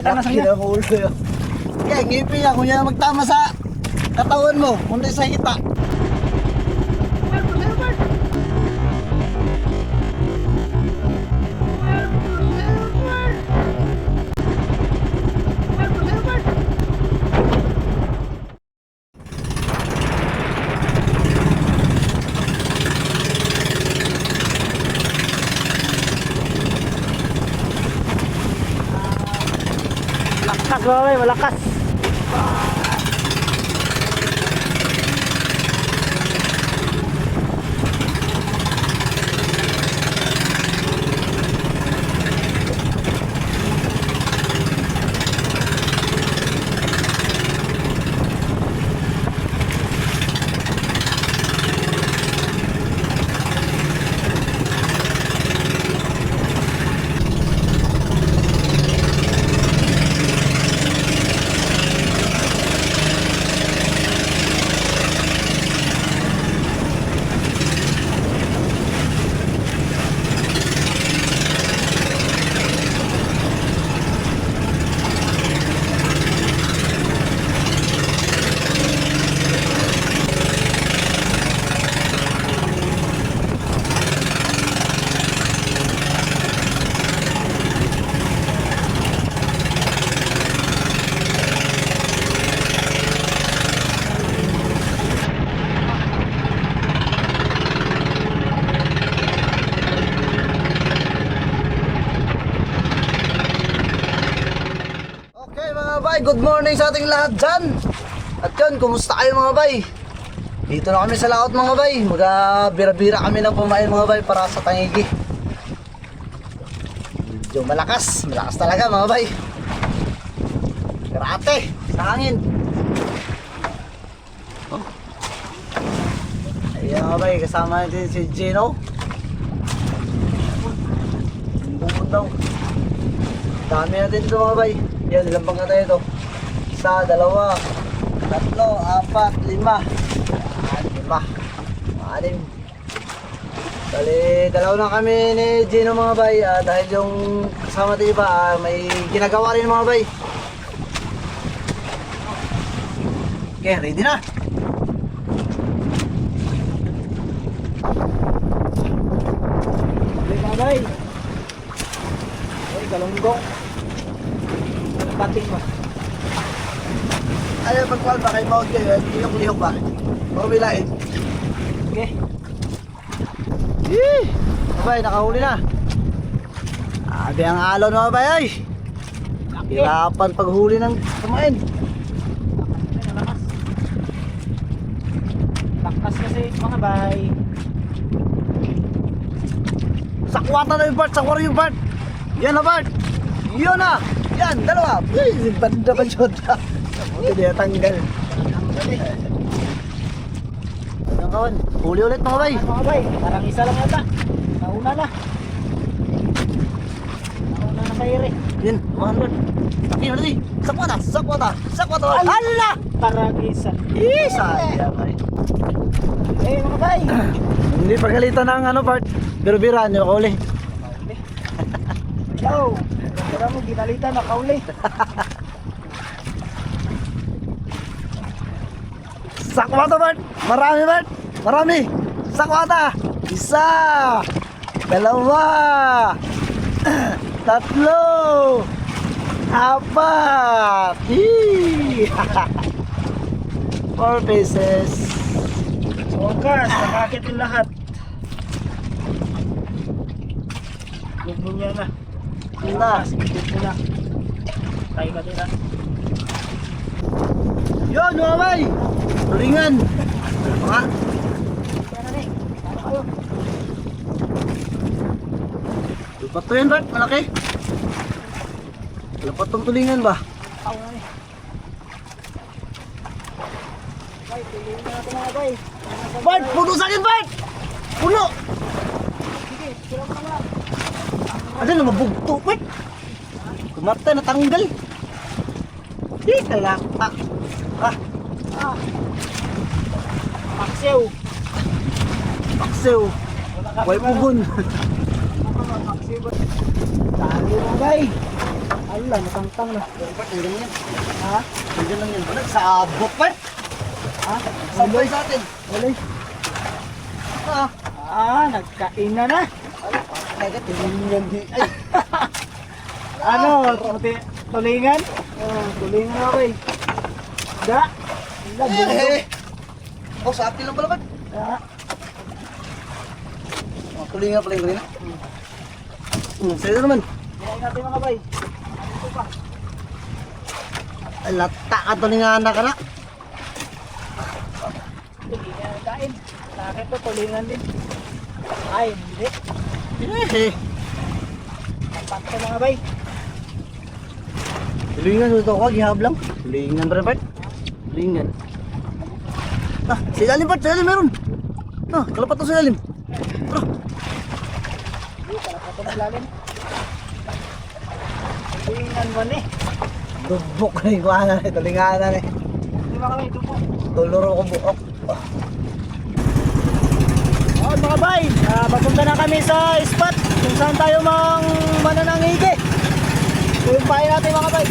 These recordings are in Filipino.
Laki ng ulo yun. Kaya ngipin niya, kung yan magtama sa katawan mo, kundi sa hita. Malakas mga malakas. Good morning sa ating lahat dyan. At yun, kumusta kayo mga bay? Dito na kami sa laot mga bay. Magbira-bira kami ng pumain mga bay para sa tangigi. Medyo malakas talaga mga bay. Karate sa hangin. Oh. Ayan mga bay, kasama natin si Gino. Bumod daw. Dami natin dito mga bay. Yan, ilang bangka tayo ito? 1, 2, 3, 4, 5 6. 6. Bali, dalaw na kami ni Gino mga bay, dahil yung kasama tayo iba may ginagawa rin mga bay. Okay, ready na. Okay mga bay. Ay, galunggong. Batik mo. Ayaw magkuhan ba kayo mawag kayo? Lihok-lihok ba? O bilain? Okay. Yee! Abay, nakahuli na. Abi ang alon mga bay ay. Hirapan paghuli ng kumain. Lakas kasi mga bay. Sakwata na yung Bart, sakwara yung Bart. Yan na Bart. Yun na. Yan, dalawa. Uy, banda pa siya. Hindi na tanggal. Ang kawan, huli ulit mga bay. Mga bay, parang isa lang yata. Nauna na kayo rin. Yan, mga Bart. Taki na natin. Sakwata. Hala! Parang isa. Sayang ay. Eh mga bay. Hindi pagalitan ng ano Bart. Biro-biraan yung kauli. Hello. Pero mo ginalita na kauli. Sakwata Bart! Marami Bart! Marami! Sakwata! 1, 2, 3, 4, 5, 6. 4 pieces. Wakas, nakakit yung lahat. Gusto niya na. Na. Gusto na. Tayo ka din na. Yun, mga bay! Tulingan! Mga! Yan na rin. Ano kayo? Lupat to yan Bart, malaki. Lupat tong tulingan ba? Tao na rin. Bay, piliin na natin mga bay. Bart! Puno sa akin Bart! Puno! Sige, sila mo na. Ano na mabugto Bart? Kumata na tanggal. Di talakta. Ah, Paksiw. paksew. Way pugon. Paksiw ba? Dali mo bay. Ay Wala, matangtang na. Bert, nandiyan yan. Ha? Nandiyan lang yan. Bert, sabot, Bert. Ha? Sabay sa atin. Wala. Nagkain na na. Kaya tingin di. Ay, Ano, tulingan? Tulingan na ako eh. Da. Da, eh. Oh, sa atin lang pala, Bert. Da. Oh, tulingan pala yung kanina. Sa'yo naman. Kinain natin mga bay. Ito pa. Ay, lata ka tulingan na ka na. Hindi na kain. Sa akin to, tulingan din. Ay, hindi. Eh. Tapat ko mga bay. Tulingan ito ako, gihab lang. Tulingan pa rin, Bert. Tulingan. Sa ilalim, Bert. Sa ilalim meron. Kalapat to sa ilalim. Bro. Talaga ito malalim. Tulingan mo ni. Dubok na yung kuha na rin. Tulingan na rin. Hindi ba kami ito po? Tuluro ko buok. Oh, mga bay, papunta na kami sa spot kung saan tayo mananangigi. Tuwimpahin natin mga bay.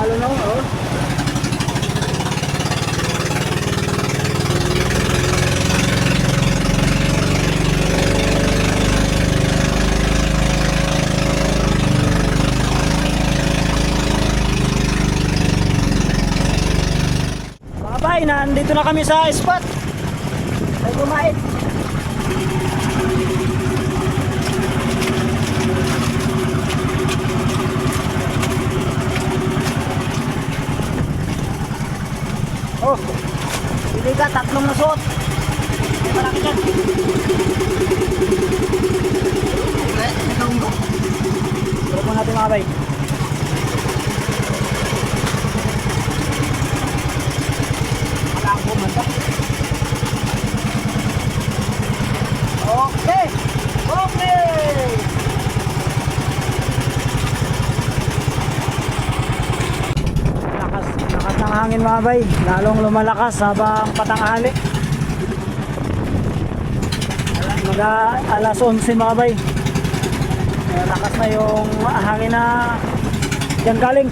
Halo na oh. Mga bay, nandito na kami sa spot. Ay kumain. Oh, hindi ka, tatlong nasuot. May malaki dyan. Tulog mo natin mga bay. Malabo man ba? Okay! Okay! Lakas ng hangin mga bay, lalong lumalakas habang patanghali. Alas 11 mga bay. Lakas na yung hangin na dyan galing.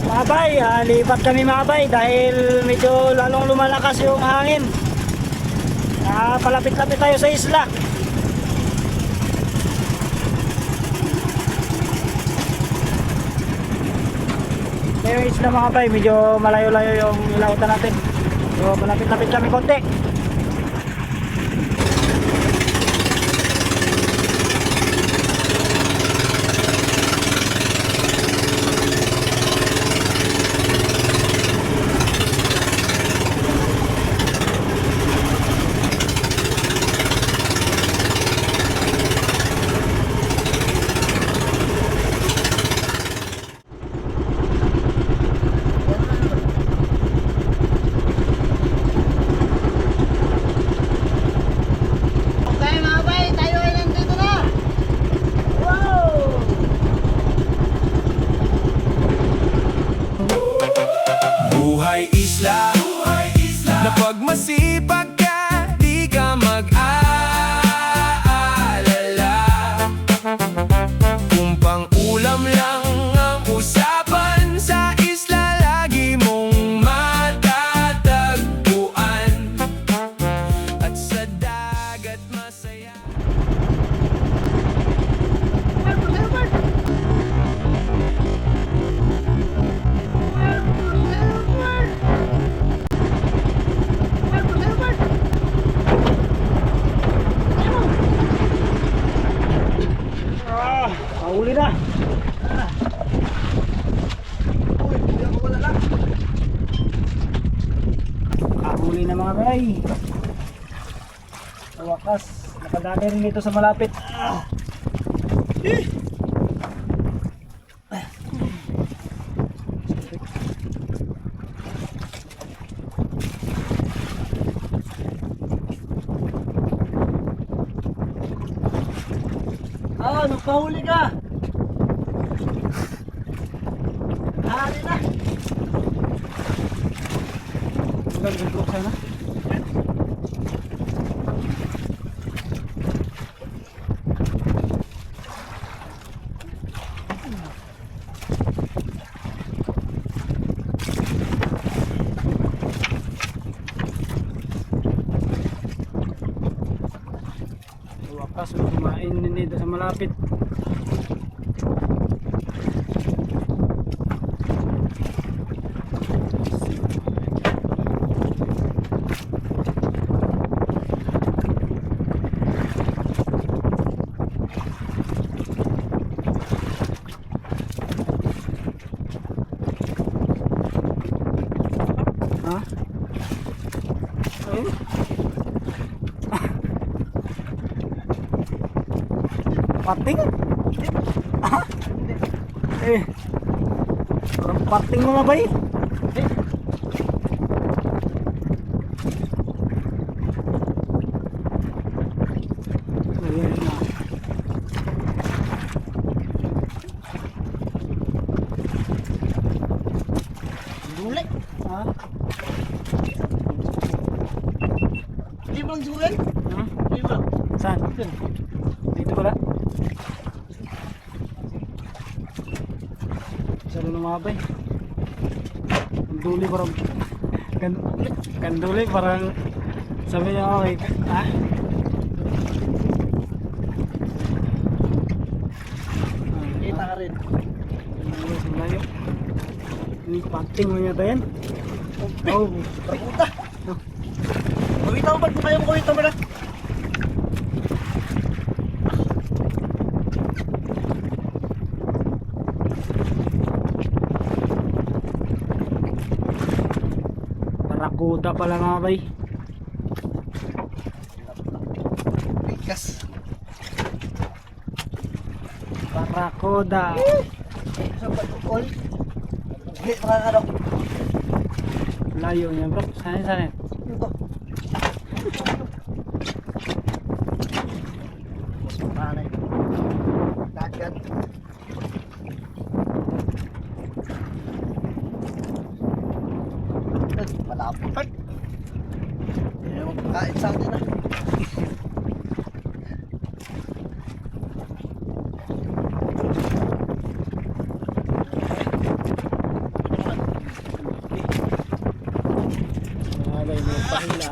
Mga bay, lipat kami mga bay dahil medyo lalong lumalakas yung hangin. Palapit-lapit tayo sa isla. Yung isla mga bay, medyo malayo-layo yung ilautan natin. So malapit-lapit kami konti. Buhay isla, na pag masipag ka, di ka mag-aalala. Kung pang ulam lang ang usapan, sa isla lagi mong matatagpuan. At sa dagat masaya. Mahuli na. Uy, hindi ako wala lang. Mahuli na mga bay. Sa wakas, nakadami rin dito sa malapit. Yan, magpahuli ka. Hari na. Magandang bro sana. Wakas may kumain din dito sa malapit. Ha? Ayun. Pating? Ah? Eh. Parang pating mga bay. Ayun na. Duli. Ha? Hindi mo lang sugan? Hmm? Hindi mo lang. Saan? Dito pala. Salo ng mga bay. Kanduli parang kanduli parang sabi niya okay. Ha? Kita ka rin. Layo. Ini pating mo yata yan. Oh, Puta. Kawita mo ba? Kaya mo kawita mo na. barakuda pala mga bay. Bigas. Barakuda. Sa pagkukol. Hindi, nakakano. Layo niya bro. Saan saan? Ito. Mas maranay. Dagat. Malapit. Hindi mo kain sa atin ah. Mga bay may pahila.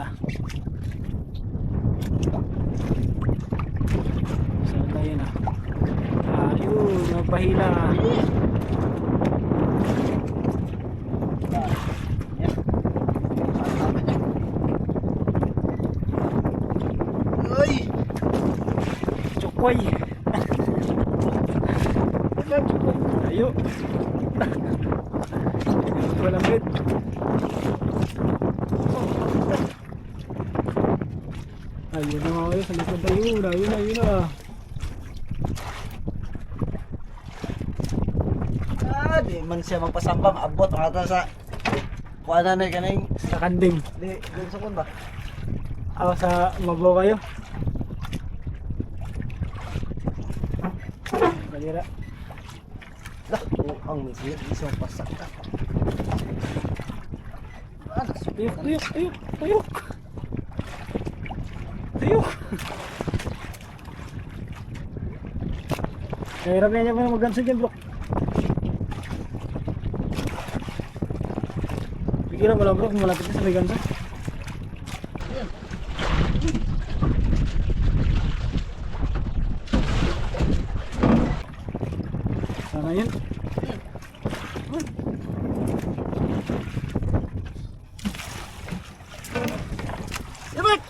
Saan tayo na? Ayun, may pahila. Uy! Chokoy. Ayo. Malapit. Ayun na mga kayo, sa likod na yun. Ayun na. Di man siya magpasamba, maabot ang ata sa kuha na na kaning Sa kanding. di dun sa kun ba? Ako sa mabaw kayo. Balira. Lah, ang misir isang pasak ka. Tuyok, tuyok, tuyok, tuyok. Tuyok. Kahirap na niya pa mag-ganso dyan, bro. Pigilan mo lang, bro, kung malapit na sa may ganso. Sana yun. Ibig!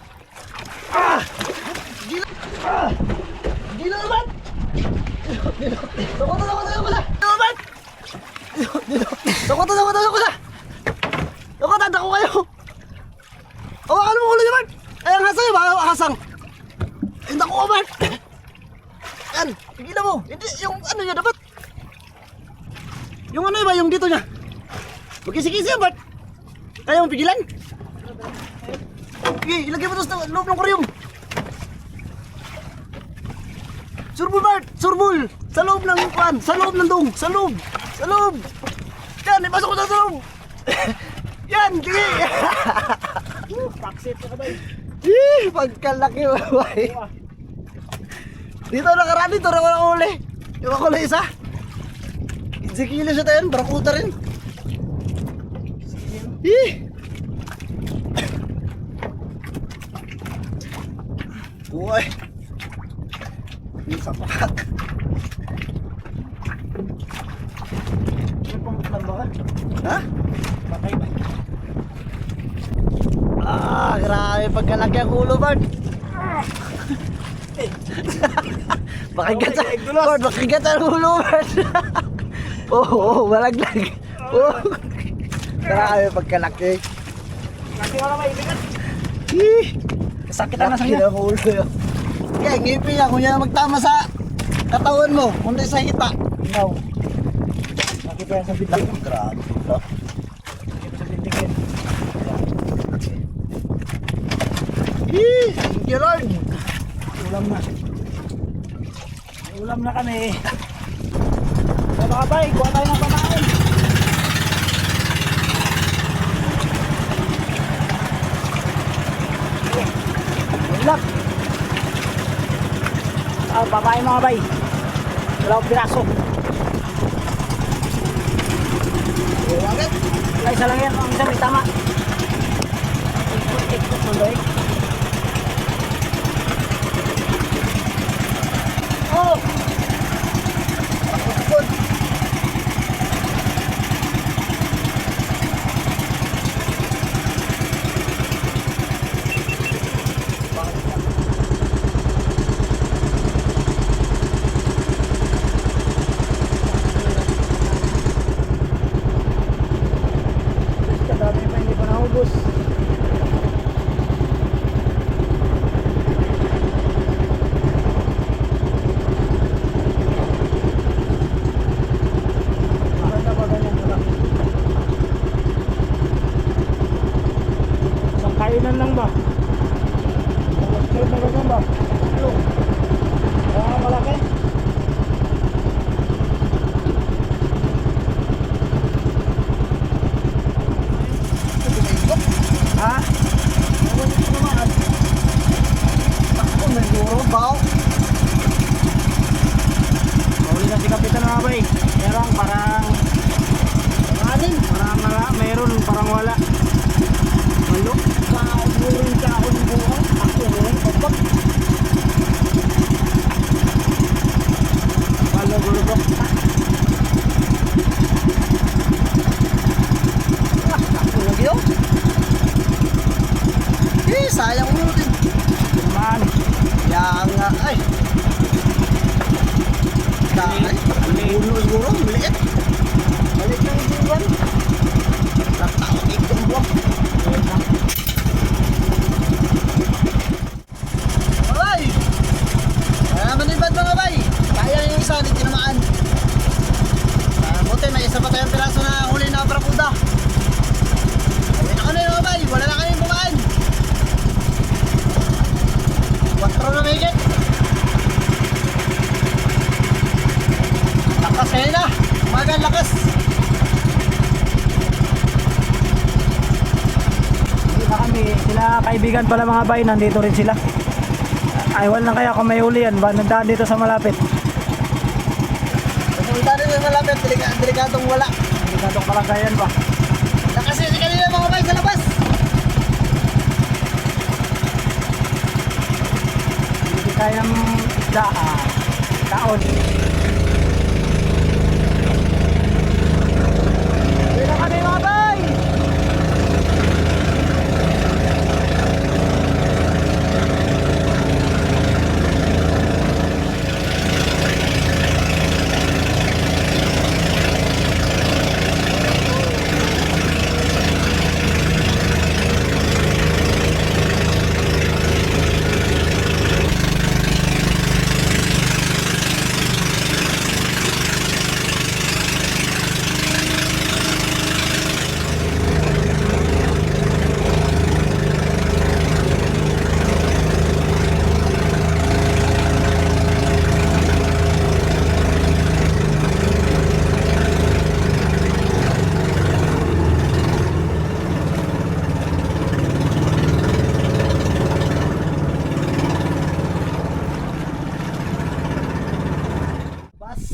Ah! Gila! Ah! Gila naman! Sakota na! Naman! Sakota na! Sakota, dako kayo! Hawakan mo ulo naman! Ay, ang hasang ba? Hasang! Ay, dako ka man! Yan! Pigilan mo! Hindi, yung ano niya dapat? Yung ano ba? Yung dito niya? Magkisi-kisi yan, Bart! Kaya mo pigilan? Sige, ilagay mo ito sa loob ng kuryum. Surbol, Bart! Surbol! Sa loob ng pan! Sa loob ng dong! Sa loob! Sa loob! Yan! Ipasok ko sa loob! Yan! Sige! Paksit ka ba? Pagkalaki mo, bay! Dito nakaraan, dito na ko nakahuli. Yung ako lang isa. 15 kilo siya tayo, barakuta rin. Uy! Isa pa. Ha? Patay ba? Grabe pagkalaki ang ulo, Bart. Makigat sa Bart, makigat ang ulo, Bart. Malaglag. Grabe pagkalaki. Kasi wala may ibigat. Sakit na sa kanya. Ulo yun. Kaya ngipin niya, kung yan magtama sa katawan mo, kundi sa hita. No. Nakita yan sa bitig. Grabe. Nakita sa bitig yan. Thank you, Lord. Ulam na. Ulam na kami. So mga bay, kuha tayo ng pamain. Ulam. Pamain mga bay. Dalawang piraso. Bakit? Wala isa lang yan. Ang isa may tama. Ikot tuloy. Oh! Good. Kadami pa hindi pa naubos. Maganda ba ganyan wala? Isang kainan lang ba? Straight na ganyan ba? Ano? Kaya malaki? Ha? Ako, may guro, bao. Mahuli na si Kapitan mga bay. Meron parang Anin? meron parang wala. Malo? Kauburin ka ako ng buho. Ako, ngayon, kapag. Malo gulo po. Ako lagi yun. Sayang ulo din. Man. Yan nga, ay. Dahil, ulo siguro, maliit. Maliit na yung buwan. Nataon, ikong buwan. Alay! Kaya manibad mga bay. Kaya yung isa, di tinamaan. Buti, may isa pa tayong piraso na huli na barakuda. Ayun ako na yung mga bay, wala na kayong bumaan. 4 na megit. Lakas kayo na. Umagang lakas. Hindi na kami. Sila kaibigan pala mga bay. Nandito rin sila. Aywan lang kaya kung may huli yan. Ba nagdaan dito sa malapit. Pumunta rin yung malapit. Delikadong wala. Hindi na itong kalagayan ba? Lakas kasi kanina mga bay sa labas. Hindi kayang taon. Hindi na kami mga bay.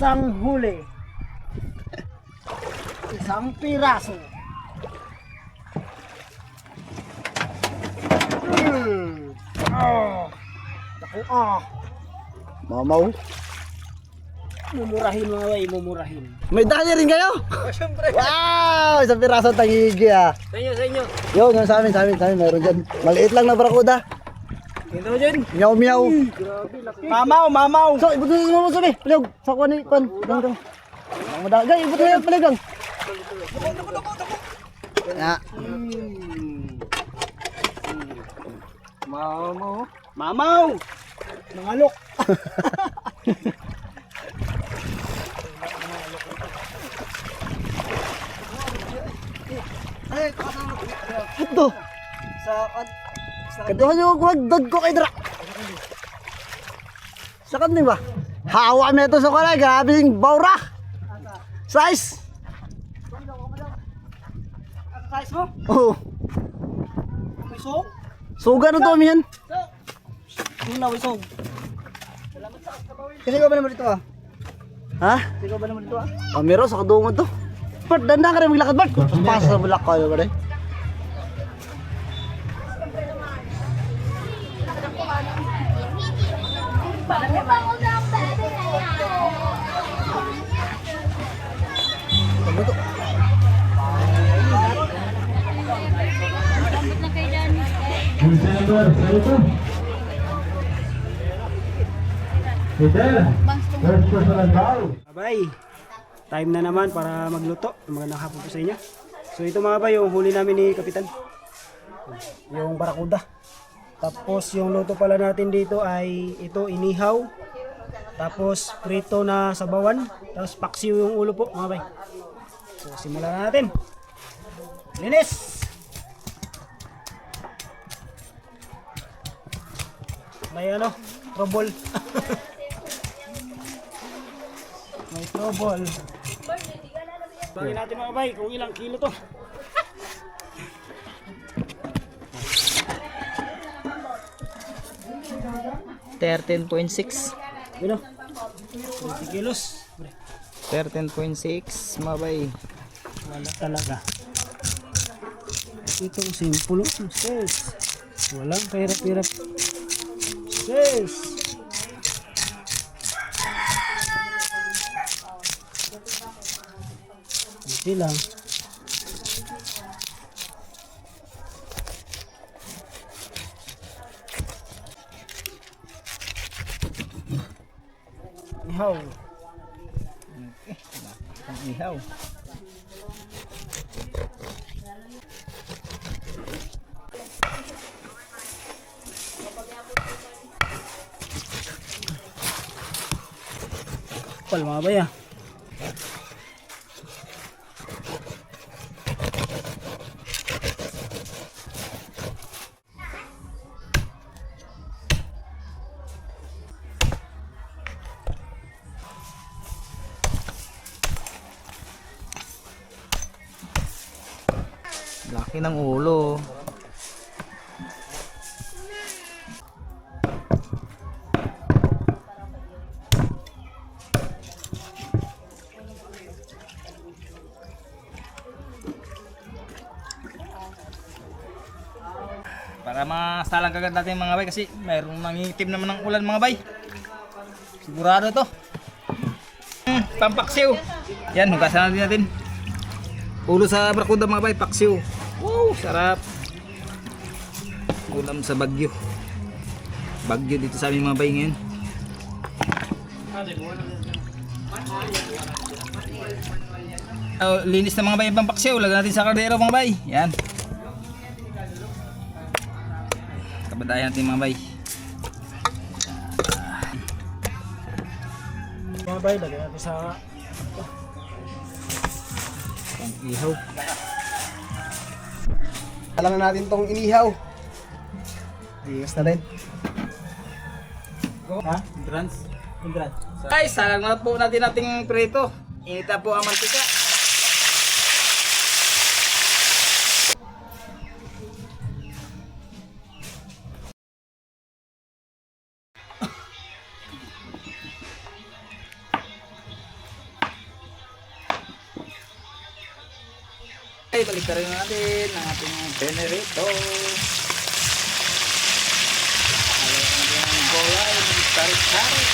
Isang huli. Isang piraso. Naku, Mamaw. mumurahin mga bay, mumurahin. May dahil rin kayo? Siyempre. Wow! Isang piraso tangigi ah. Sa inyo. Yun, yun sa amin, meron dyan. Maliit lang na barakuda. Ito dyan. Meow meow. Mamaw. So, ibut mo sabi. Palig, sa kuha ni Pan. Gang. Ang madagay, ibut mo yan, palig gang. Ya. Mamaw. Nangalok. Ito. Kaduhan yung wagdod ko kay Dra. Sa kanil ba? Hawa mo ito sa kanay. Grabe yung baura. Size. Size mo? Oo. Wisog? Suga na to, amihan. Yung na wisog. Kasi ko ba naman dito ah? Ha? Kasi ko ba naman ito Meron sa kadungan to. Bart, dandan ka rin maglakad, Bart. Pasa sa bulak ka, ba rin? Abay, time na naman para magluto. Magandang hapon po sa inyo. So ito mga bay, yung huli namin ni Kapitan. Yung barakuda. Tapos yung luto pala natin dito ay ito inihaw. Tapos prito na sabawan. Tapos paksiw yung ulo po mga bay. So simulan na natin. Linis! May ano, trouble. May trouble. Bangin natin mga bay kung ilang kilo to. Ano? 20 kilos. 13.6 mabay. Wala talaga. Itong simple. Sis. Walang kahirap-hirap. Sis. Ito lang. Ihaw. Ihaw. Kapal mga bay ah. Laki ng ulo. Para masalang kagad natin mga bay kasi mayroong nangingitim naman ng ulan mga bay. Sigurado to. Pampaksiw. Yan, hugasan natin. Ulo sa barakuda mga bay, paksiw. Wow, sarap. Ulam sa Bagyo. Bagyo dito sa aming mga bay ngayon. Linis na mga bay ang pampaksiw. Lagyan natin sa kaldero mga bay. Yan. Kabadayan natin mga bay. Mga bay, lagyan natin sa Ihaw. Alam na natin tong inihaw. Ayos na rin. ha? Entrance. Guys, salang na po natin ating prito. Inita po ang mantika. balik rin natin ang ating generator. Ang gulay, tarik-tarik.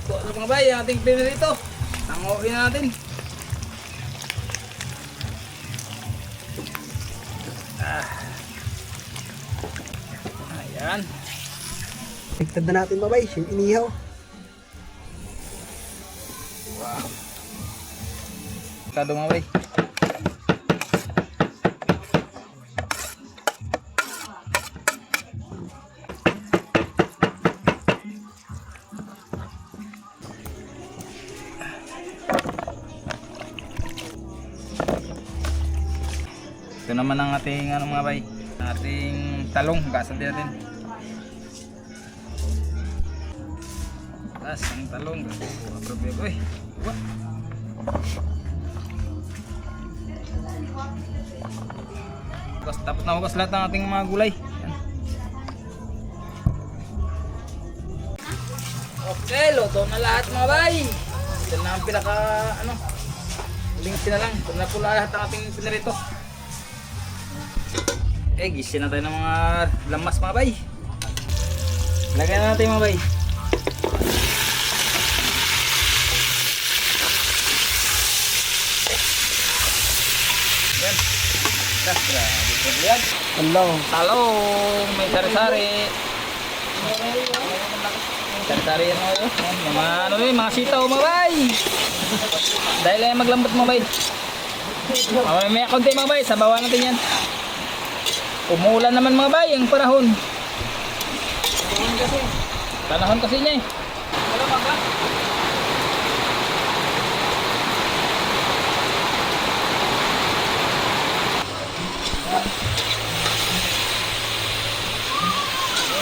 So, ano mga bay, ang ating generator. Tanguin natin. Ayan. Tigtad na natin babay, yung inihaw. Kado mga bay. Ito naman ang ating ano mga bay, ating talong, gasan din natin. Gas ang talong, problema ko eh. Tapos na hugas lahat ng ating mga gulay. Yan. Okay, luto na lahat mga bay. Ito na ang pinaka ano, huling na lang. Ito na po lahat ng ating pinarito. Gisin na tayo ng mga lamas mga bay. Lagyan na natin mga bay. Yan. Yan. Talong, may sari-sari. Sari-sari yan mga yung mga ano yun, mga sitaw mga bay. Dahil ay maglambot mga bay. May konti mga bay, sabawan natin yan. Umulan naman mga bay, ang panahon. Panahon kasi niya eh.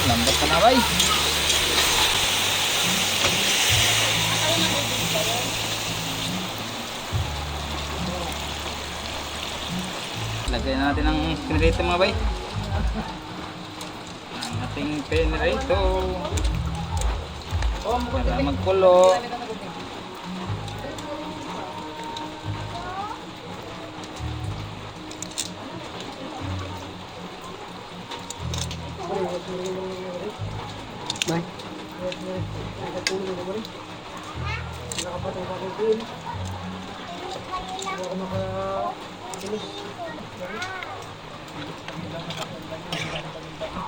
Lambot ka na bay. Lagyan natin ang pinirito mga bay. Ang ating pinirito. Para magkulo. Bay.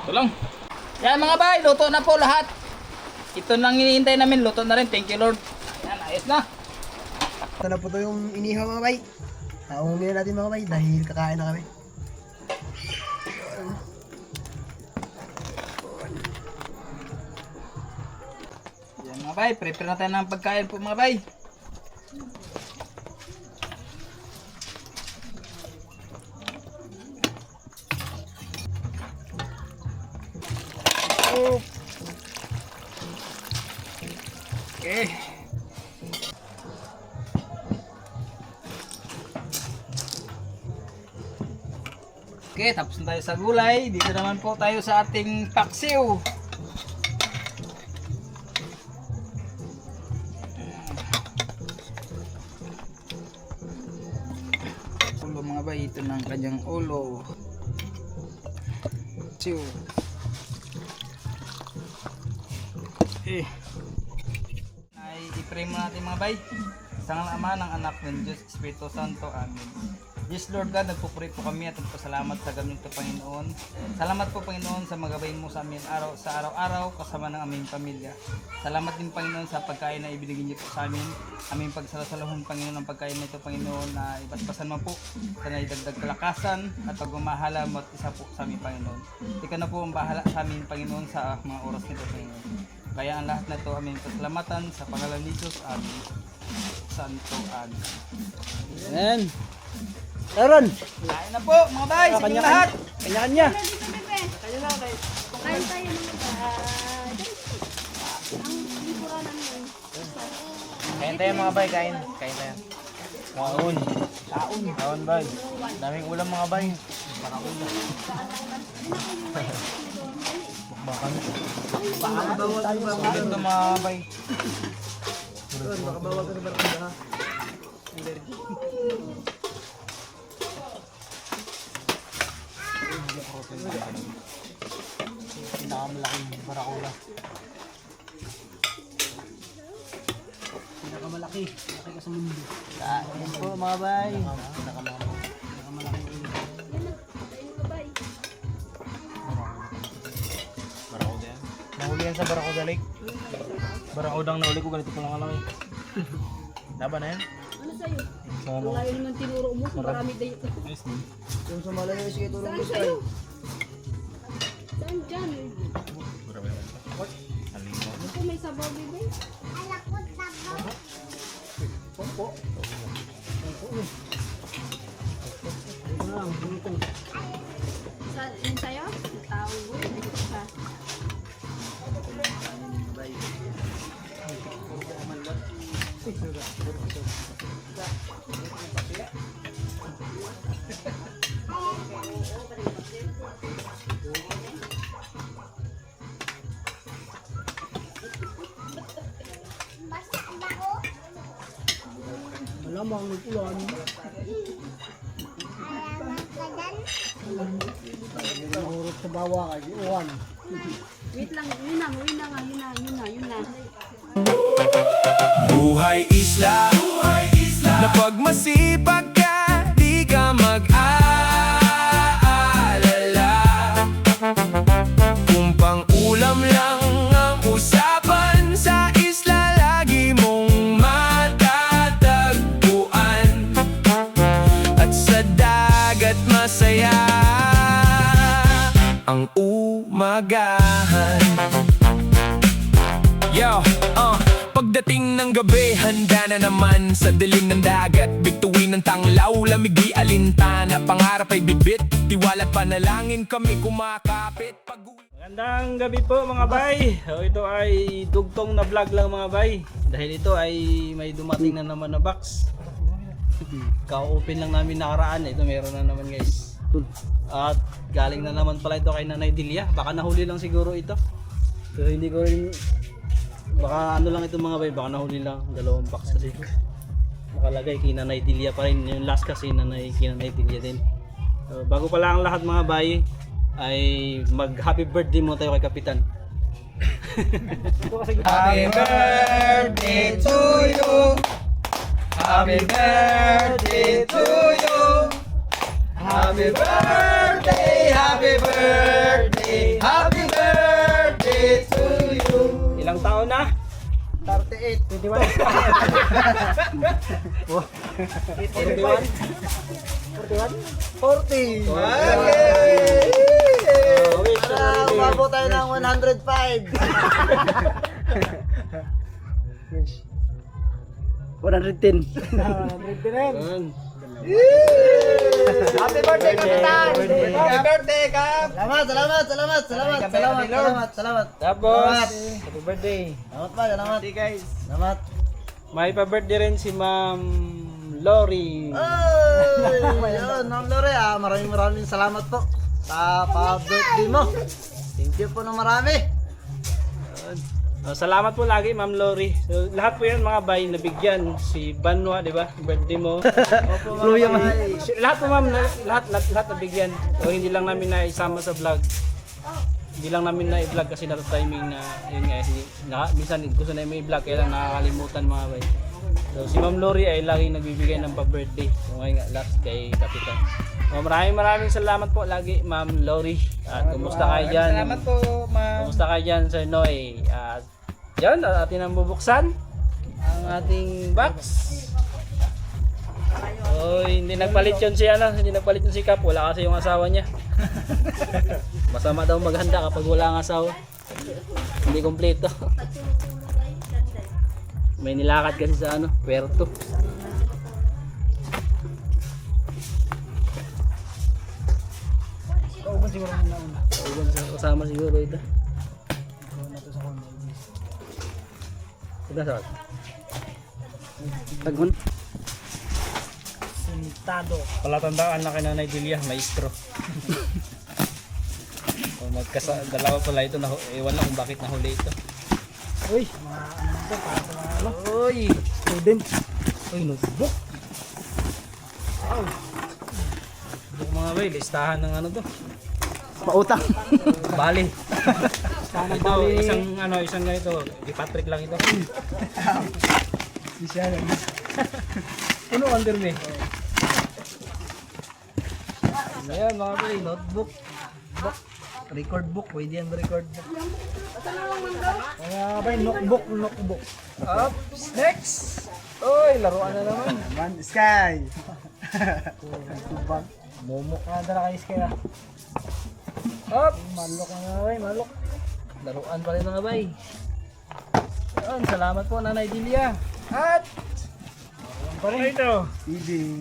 Ito lang. Yan mga bay, luto na po lahat. Ito nang hinihintay namin, luto na rin. Thank you Lord. Yan, ayos na. Ito na po to yung inihaw mga bay. Uumin na natin mga bay dahil kakain na kami. Yan mga bay, prepare na tayo ng pagkain po mga bay. Okay. Okay, tapos na tayo sa gulay. Dito naman po tayo sa ating paksiw. Ulo mga bay, ito ng kanyang ulo. Paksiw. Okay. Ay i-pray mo natin mga bay. Sa ngalan ng Ama, ng Anak, ng Diyos, Espiritu Santo. Amen. Yes Lord God, nagpupuri po kami at nagpasalamat sa ganito Panginoon. Salamat po Panginoon sa magabay mo sa amin sa araw-araw kasama ng aming pamilya. Salamat din Panginoon sa pagkain na ibinigay niyo po sa amin. Aming pagsasalahon Panginoon ng pagkain na ito Panginoon na ibasbasan mo po sa naidagdag kalakasan at pagmamahala mo at isa po sa aming Panginoon. Ikaw na po ang bahala sa amin Panginoon sa mga oras nito Panginoon. Kaya ang lahat na ito aming pasalamatan sa pangalan ni Jesus. Amen. Santo Amen. Ayan. Aaron! Kain na po mga bay, sa inyong lahat. Kanya-kanya. Kain tayo mga ang likuran namin. Kain tayo mga bay, kain tayo. Kaon. Kaon bay. Daming ulam mga bay. Baka daw tayo mga bay. Yun, baka bawal ka sa barakuda ha. Pinakamalaking barakuda. Pinakamalaki. Malaki ka sa mundo. Kain po mga bay. Nahuli yan sa Barracuda Lake. Barracudang nahuli ko, ganito pa lang kalaki. Laban na yan? Ano sa'yo? Sa ano? Wala yun naman tinuro mo. Marami tayo. Nice din. Yung sumalayo, sige tulong Saan mo sa'yo? Saan dyan? Ito may sabaw, bebe. Yun sa'yo? Tao mo. Isa. Malamang nag-ulan. Nahurot sa bawa ka, uwan. Wait lang. Yun na nga. Yun na. Buhay isla, na pag masipag ka, di ka mag-aalala. Kung pang-ulam lang ang usapan, sa isla lagi mong matatagpuan. At sa dagat masaya ang umagahan. Yo, pagdating ng gabi, handa na naman sa dilim ng dagat. Bituin ng tanglaw, lamig di alintana. Pangarap ay bibit, tiwala't panalangin kami kumakapit. Magandang gabi po mga bay. Ito ay dugtong na vlog lang mga bay. Dahil ito ay may dumating na naman na box. Ka-open lang namin nakaraan. Ito meron na naman guys. At galing na naman pala ito kay Nanay Delia. Baka nahuli lang siguro ito. So hindi ko rin, baka ano lang ito mga bay, baka nahuli lang 2 box kasi nakalagay kay Nanay Delia pa rin. Yung last kasi kay Nanay Delia din. So, bago pala ang lahat mga bay, ay mag happy birthday mo tayo kay Kapitan. Happy birthday to you. Happy birthday to you. Happy birthday, happy birthday, happy birthday to you. Ilang taon na? 38. 21. 40. Okay. Para umabot tayo ng 105. 110. Happy birthday, Kapitan! Happy birthday, Kap! Salamat. Tapos, Salamat. happy birthday. Salamat pa, salamat. Guys, Salamat. may pa-birthday rin si Ma'am Lori. Ay, yun, Ma'am Lore, maraming salamat po sa pa-birthday mo. Thank you po ng marami. Salamat po lagi Ma'am Lori. So, lahat po yan mga bay nabigyan si Banwa, di ba? Birthday mo. Luya man. Lahat po ma'am, lahat nabigyan. So, hindi lang namin naisama sa vlog. Hindi lang namin na-vlog kasi nasa timing na yun nga, minsan gusto na i-vlog kaya lang nakakalimutan mga bay. So si Ma'am Lori ay laging nagbibigay ng pa-birthday. So ngayon nga last kay Kapitan. So, maraming salamat po lagi Ma'am Lori. At kumusta kayo dyan? Salamat po, ma'am. Kumusta kayo dyan Sir Noy? At yan, atin ang bubuksan ang ating box. Oh, hindi nagpalit yun si Kap, wala kasi yung asawa niya. Masama daw maghanda kapag wala ang asawa. Hindi kompleto. May nilakad kasi sa Puerto. Kauban siguro ang nauna. Kauban sa kasama siguro ito. Ito sa Tagun. Sintado. Palatandaan na kay Nanay Delia, maestro. Dalawa pala ito, ewan lang kung bakit nahuli ito. Uy, mga ano Uy! Student. Uy, notebook. Notebook mga bay, listahan ng ano to. Pautang. Bali. Sana Ito, bali. isang ganito. I-Patrick lang ito. Ano under me? Ayan mga bay, notebook. Book. Record book, pwede yan record book. Kaya ba, notebook. Up, next! Uy, laruan na naman. Man, Sky. Momo ka dala kayo kaya. Up! Malok na nga bay, malok. Laruan pa rin mga bay. Yun, salamat po Nanay Dilia. At Pa rin ito.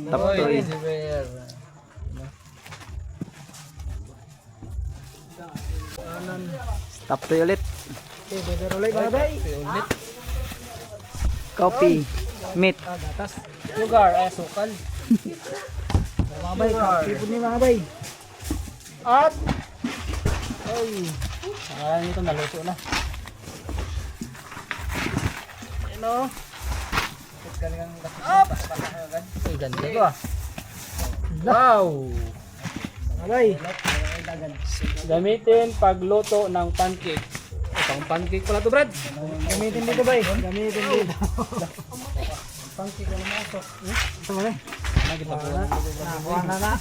Top Oy, toy. si Bear. Top toy ulit. Okay, beber ulit mga bay. Ulit. Coffee. Meat. Gatas. Sugar, sukal. Mga bay, kape po ni mga bay. At ay, sakalan ito naluto na. Ano? Up! Ay, ganda ito ah. Wow! Mga bay. Gamitin pagluto ng pancake. Pang pancake pala to, Brad. Gamitin dito bay. Gamitin dito. Pangki ko na masok. Ito mo na. Nakuha na.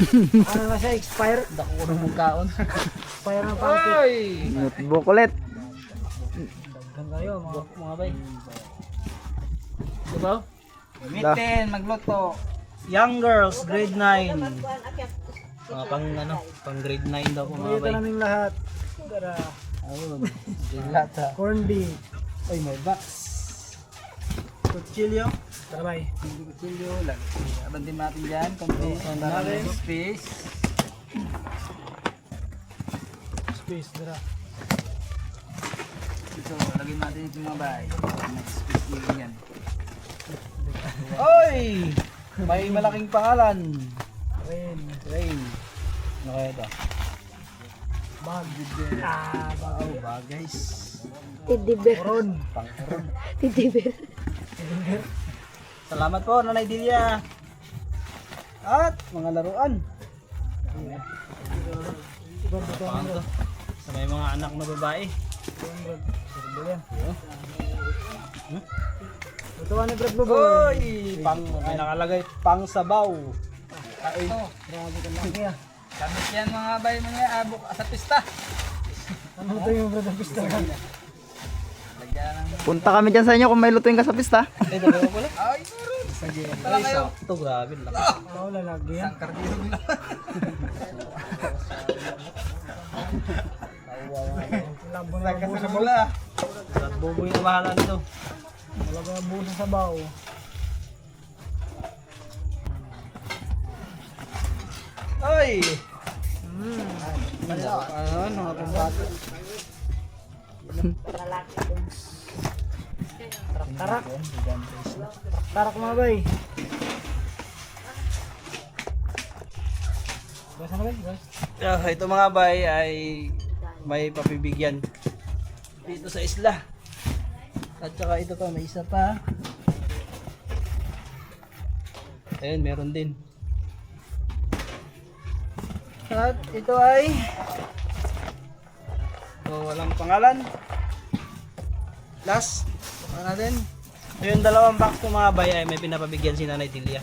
Ano na siya, expire. Dako ko ng kaon. Expire ng pangki. Ay! Notebook ulit. Dagdag kayo mga bay. Diba? Gamitin, magluto. Young girls, grade 9. Mga pang ano, pang grade 9 daw po mga Ito bay. naming lahat. Tara. Ayun, dilata. Corn beef. Ay, may box. Kutsilyo. Tara bay. Hindi ko chilyo lang. Aban din natin dyan. Konti. Para natin. may space. Space. Tara. Ito, lagyan natin ito mga bay. May space din yan. Oy! May malaking pangalan. Rain. Rain. Ano kaya ito? Bag. Bag. Oh, bag guys. Teddy bear. Koron. Pangkuron. Teddy bear. Salamat po, Nanay Dilia. At mga laruan. Pang to. Sa may mga anak na babae. Ito ano Brad Boboy. Oy! Pang, may nakalagay, pang sabaw. Ay, Grabe ka lang kaya. Gamit yan mga bay mga abok sa pista. Ano ito yung Brad Pista? Lagyan ng... Punta kami dyan sa inyo kung may lutuin ka sa pista. ay, dalawa pala. Ay, meron. Ay, sakto, grabe. Laki. Oo, lalagi yan. Ang kardiyog na. Labo na Kasi busa. mula. At buboy na bahala nito. Labo na busa sa baw. Ay! Ano, mga pambata. Tarak. Tarak mga bay. Basta na bay? Ito mga bay ay may papibigyan dito sa isla. At saka ito pa, may isa pa. Ayun, meron din. At ito ay walang pangalan. Last, ano natin? Yung dalawang box ko mga bay ay may pinapabigyan si Nanay Dilia.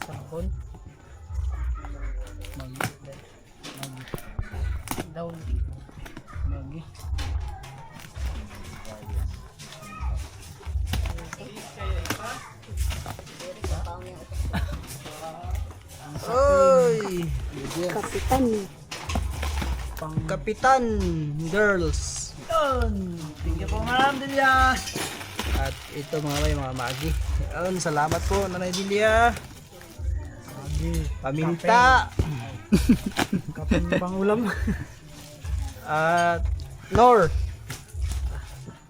Sangkon. Daw. Magi. Oy! Kapitan. Kapitan Girls. Yun. Thank you po Ma'am Dilia. At ito mga bay, mga magi. Yun, salamat po Nanay Dilia. Paminta. Kapag pang ulam. At Nor.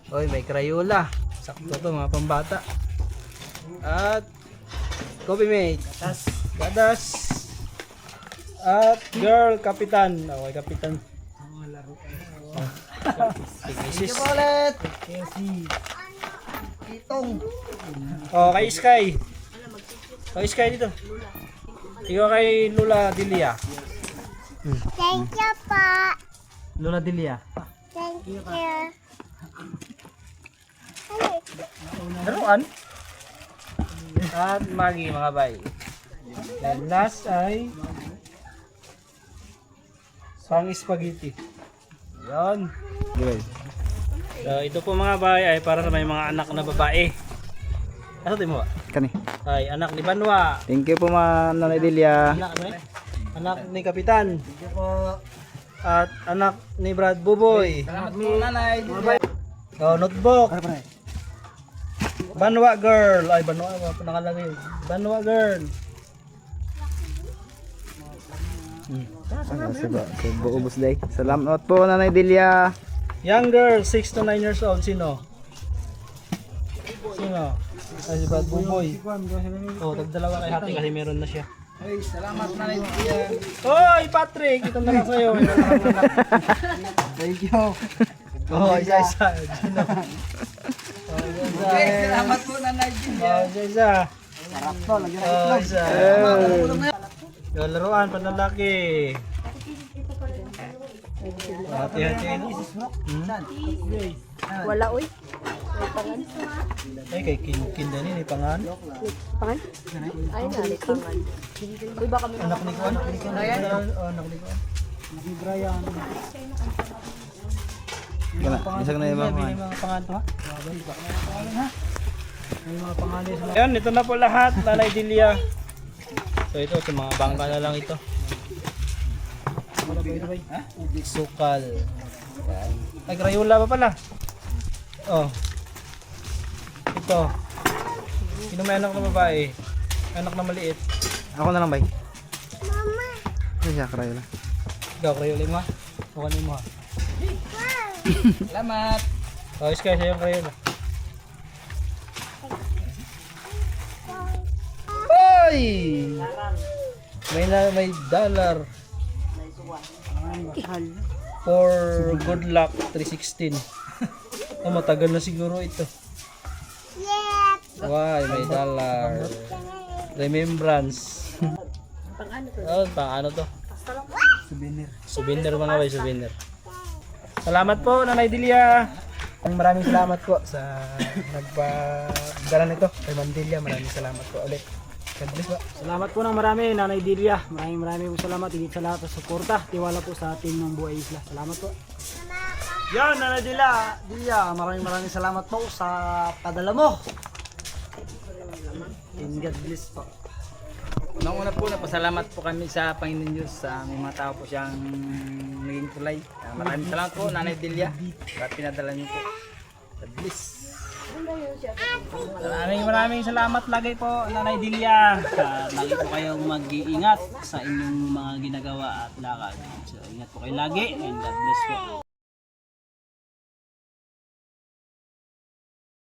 Oy, may Crayola. Sakto to mga pambata. At Coffee Mate. Gadas. At girl, kapitan. Okay, kapitan. Sige po ulit. Itong. Oh, kay Sky. Kay Sky dito. Ikaw kay Lula Dilia. Thank you po. Lula Dilia. Thank you. Laruan. At Maggie, mga bay. And last ay pang spaghetti. Yan. So ito po mga bay ay para sa may mga anak na babae. Ano din mo? Kani. Ay anak ni Banwa. Thank you po mga Nanay Delia. Anak ni Kapitan. At anak ni Brad Buboy. Salamat po Nanay. Oh, notebook. Banwa girl. Ay, Banwa. Ano nakalagay? Banwa girl. Ubus day. Salamat po Nanay Delia. Young girl, 6 to 9 years old. Sino? Sino? Ay, si Brad Buboy. Oh, tagdalawa kay Hati kasi meron na siya. Ay, salamat Nanay Delia. Hoy, Patrick! Ito na lang sa'yo. Thank you. Oh, isa-isa. Sino? Okay, salamat po Nanay Delia. Oh, isa-isa. Sarap to. Lagyan ng Oh, itlog. isa. Yung laruan, panlalaki. Hati-hati. Wala, uy. Ay, kay Kin din ini pangan. Pangan? Ay, nalit pangan. Uy, baka may Anak ni Kuan. Oh, anak ni Kuan. Isang na yung May mga. mga pangan to ha. May mga pangalan sa. Ayan, ito na po lahat, Nanay Delia. So ito sa mga bangka na lang ito. Sukal. Yan. Ay, Crayola pa pala. Oh. Ito. Sino may anak na babae? Anak na maliit. Ako na lang bay. Mama. Ay, siya Crayola. Ikaw, Crayola mo ha? Kukunin mo ha? Salamat. Oh, Sky, siya yung Crayola. Hoy! May dollar. For good luck 316. Oh, matagal na siguro ito. Why, may dollar. Remembrance. Oh, pang ano to? Souvenir. Souvenir mga bay, souvenir. Salamat po, Nanay Delia. Maraming salamat po sa nagpadala nito kay Mandelia. Maraming salamat po ulit. God bless po. Salamat po ng marami, Nanay Delia. Maraming po salamat. Higit sa lahat sa suporta. Tiwala po sa ating ng Buhay Isla. Salamat po. Yan, Nanay Delia. Maraming salamat po sa padala mo. And God bless po. Unang-una po, napasalamat po kami sa Panginoon Diyos sa may mga tao po siyang naging tulay. Maraming salamat po, Nanay Delia. At pinadala niyo po. God bless. Maraming salamat lagi po, Nanay Delia. Lagi po kayong mag-iingat sa inyong mga ginagawa at lakad. So, ingat po kayo lagi and God bless po.